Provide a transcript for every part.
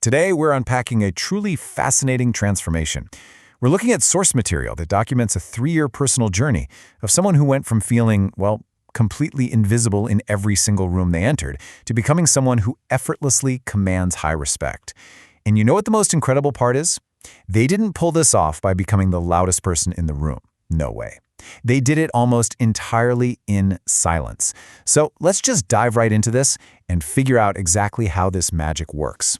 Today, we're unpacking a truly fascinating transformation. We're looking at source material that documents a 3-year personal journey of someone who went from feeling, well, completely invisible in every single room they entered to becoming someone who effortlessly commands high respect. And you know what the most incredible part is? They didn't pull this off by becoming the loudest person in the room. No way. They did it almost entirely in silence. So let's just dive right into this and figure out exactly how this magic works.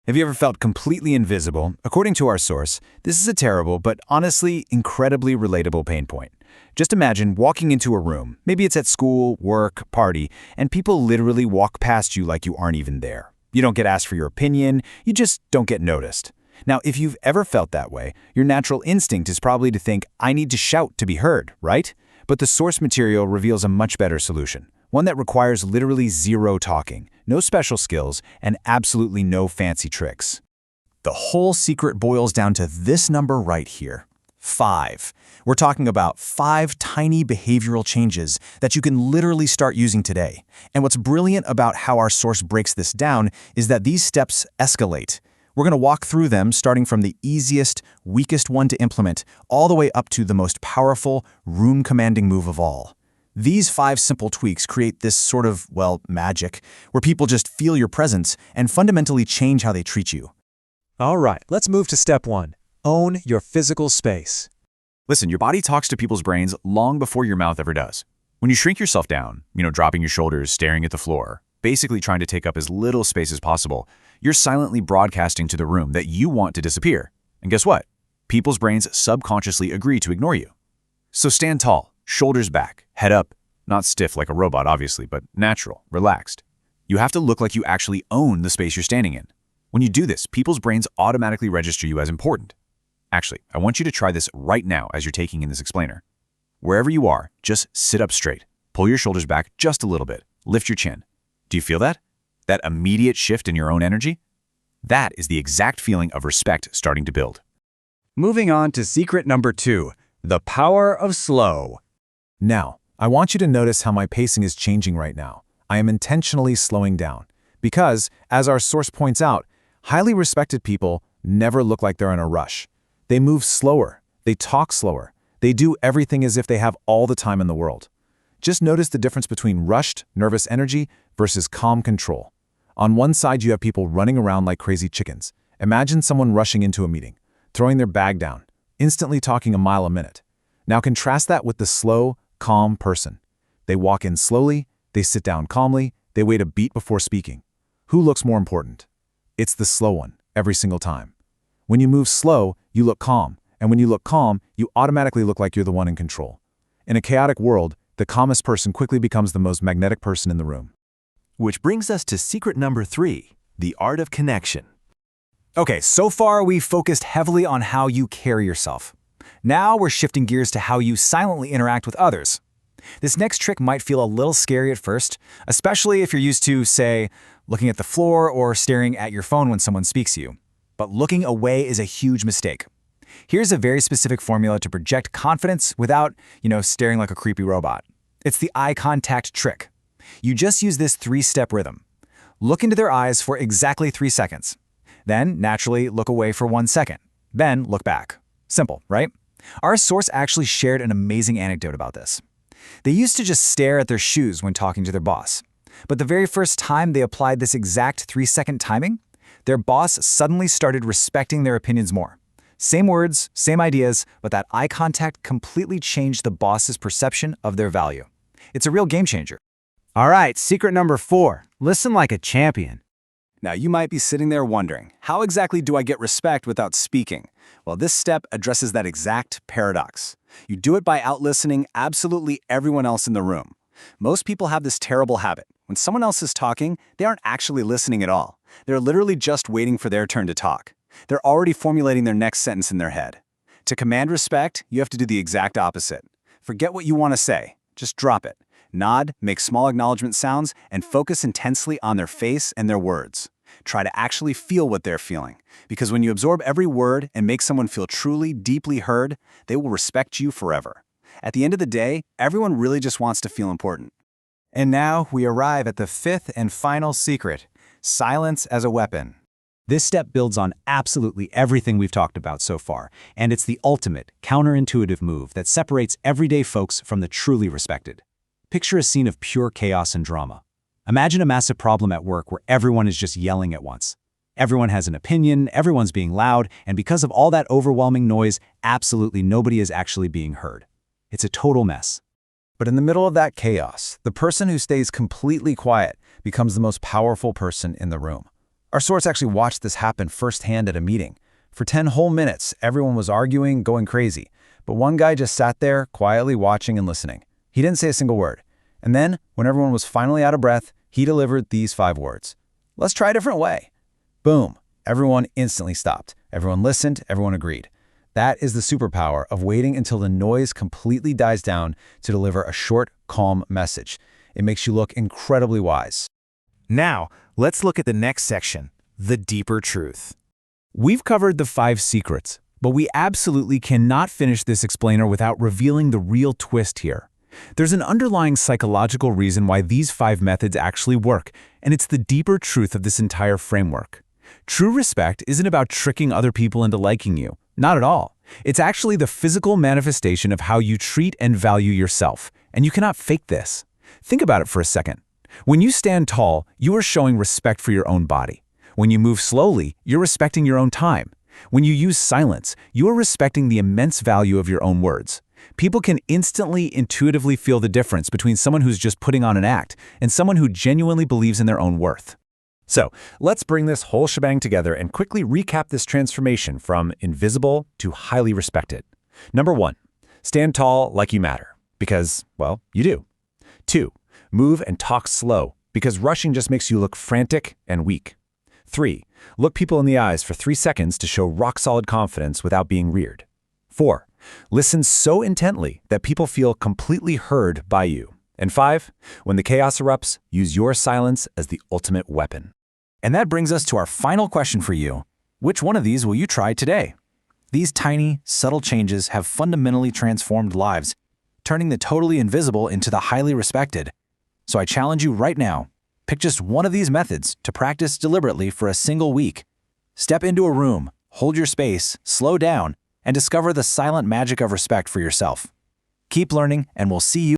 Have you ever felt completely invisible? According to our source, this is a terrible but honestly incredibly relatable pain point. Just imagine walking into a room, maybe it's at school, work, party, and people literally walk past you like you aren't even there. You don't get asked for your opinion, you just don't get noticed. Now, if you've ever felt that way, your natural instinct is probably to think, I need to shout to be heard, right? But the source material reveals a much better solution. One that requires literally zero talking, no special skills, and absolutely no fancy tricks. The whole secret boils down to this number right here, 5. We're talking about 5 tiny behavioral changes that you can literally start using today. And what's brilliant about how our source breaks this down is that these steps escalate. We're going to walk through them starting from the easiest, weakest one to implement, all the way up to the most powerful, room-commanding move of all. These 5 simple tweaks create this sort of, well, magic, where people just feel your presence and fundamentally change how they treat you. All right, let's move to step 1. Own your physical space. Listen, your body talks to people's brains long before your mouth ever does. When you shrink yourself down, dropping your shoulders, staring at the floor, basically trying to take up as little space as possible, you're silently broadcasting to the room that you want to disappear. And guess what? People's brains subconsciously agree to ignore you. So stand tall, shoulders back, head up, not stiff like a robot obviously, but natural, relaxed. You have to look like you actually own the space you're standing in. When you do this, people's brains automatically register you as important. Actually, I want you to try this right now as you're taking in this explainer. Wherever you are, just sit up straight, pull your shoulders back just a little bit, lift your chin. Do you feel that? That immediate shift in your own energy? That is the exact feeling of respect starting to build. Moving on to secret number 2, the power of slow. Now, I want you to notice how my pacing is changing right now. I am intentionally slowing down because, as our source points out, highly respected people never look like they're in a rush. They move slower, they talk slower, they do everything as if they have all the time in the world. Just notice the difference between rushed, nervous energy versus calm control. On one side, you have people running around like crazy chickens. Imagine someone rushing into a meeting, throwing their bag down, instantly talking a mile a minute. Now contrast that with the slow, calm person. They walk in slowly, they sit down calmly, they wait a beat before speaking. Who looks more important? It's the slow one, every single time. When you move slow, you look calm, and when you look calm, you automatically look like you're the one in control. In a chaotic world, the calmest person quickly becomes the most magnetic person in the room. Which brings us to secret number 3, the art of connection. Okay, so far we've focused heavily on how you carry yourself. Now we're shifting gears to how you silently interact with others. This next trick might feel a little scary at first, especially if you're used to, say, looking at the floor or staring at your phone when someone speaks to you. But looking away is a huge mistake. Here's a very specific formula to project confidence without, staring like a creepy robot. It's the eye contact trick. You just use this 3-step rhythm. Look into their eyes for exactly 3 seconds. Then, naturally, look away for 1 second. Then, look back. Simple, right? Our source actually shared an amazing anecdote about this. They used to just stare at their shoes when talking to their boss. But the very first time they applied this exact 3-second timing, their boss suddenly started respecting their opinions more. Same words, same ideas, but that eye contact completely changed the boss's perception of their value. It's a real game changer. All right, secret number 4, listen like a champion. Now, you might be sitting there wondering, how exactly do I get respect without speaking? Well, this step addresses that exact paradox. You do it by out-listening absolutely everyone else in the room. Most people have this terrible habit. When someone else is talking, they aren't actually listening at all. They're literally just waiting for their turn to talk. They're already formulating their next sentence in their head. To command respect, you have to do the exact opposite. Forget what you want to say. Just drop it. Nod, make small acknowledgement sounds, and focus intensely on their face and their words. Try to actually feel what they're feeling, because when you absorb every word and make someone feel truly, deeply heard, they will respect you forever. At the end of the day, everyone really just wants to feel important. And now we arrive at the 5th and final secret, silence as a weapon. This step builds on absolutely everything we've talked about so far, and it's the ultimate, counterintuitive move that separates everyday folks from the truly respected. Picture a scene of pure chaos and drama. Imagine a massive problem at work where everyone is just yelling at once. Everyone has an opinion, everyone's being loud, and because of all that overwhelming noise, absolutely nobody is actually being heard. It's a total mess. But in the middle of that chaos, the person who stays completely quiet becomes the most powerful person in the room. Our source actually watched this happen firsthand at a meeting. For 10 whole minutes, everyone was arguing, going crazy. But one guy just sat there, quietly watching and listening. He didn't say a single word. And then, when everyone was finally out of breath, he delivered these 5 words. "Let's try a different way." Boom. Everyone instantly stopped. Everyone listened. Everyone agreed. That is the superpower of waiting until the noise completely dies down to deliver a short, calm message. It makes you look incredibly wise. Now, let's look at the next section, the deeper truth. We've covered the 5 secrets, but we absolutely cannot finish this explainer without revealing the real twist here. There's an underlying psychological reason why these 5 methods actually work, and it's the deeper truth of this entire framework. True respect isn't about tricking other people into liking you. Not at all. It's actually the physical manifestation of how you treat and value yourself, and you cannot fake this. Think about it for a second. When you stand tall, you are showing respect for your own body. When you move slowly, you're respecting your own time. When you use silence, you are respecting the immense value of your own words. People can instantly, intuitively feel the difference between someone who's just putting on an act and someone who genuinely believes in their own worth. So, let's bring this whole shebang together and quickly recap this transformation from invisible to highly respected. Number 1, stand tall like you matter, because, well, you do. 2, move and talk slow, because rushing just makes you look frantic and weak. 3, look people in the eyes for 3 seconds to show rock-solid confidence without being reared. 4, listen so intently that people feel completely heard by you. And 5, when the chaos erupts, use your silence as the ultimate weapon. And that brings us to our final question for you. Which one of these will you try today? These tiny, subtle changes have fundamentally transformed lives, turning the totally invisible into the highly respected. So I challenge you right now, pick just one of these methods to practice deliberately for a single week. Step into a room, hold your space, slow down, and discover the silent magic of respect for yourself. Keep learning, and we'll see you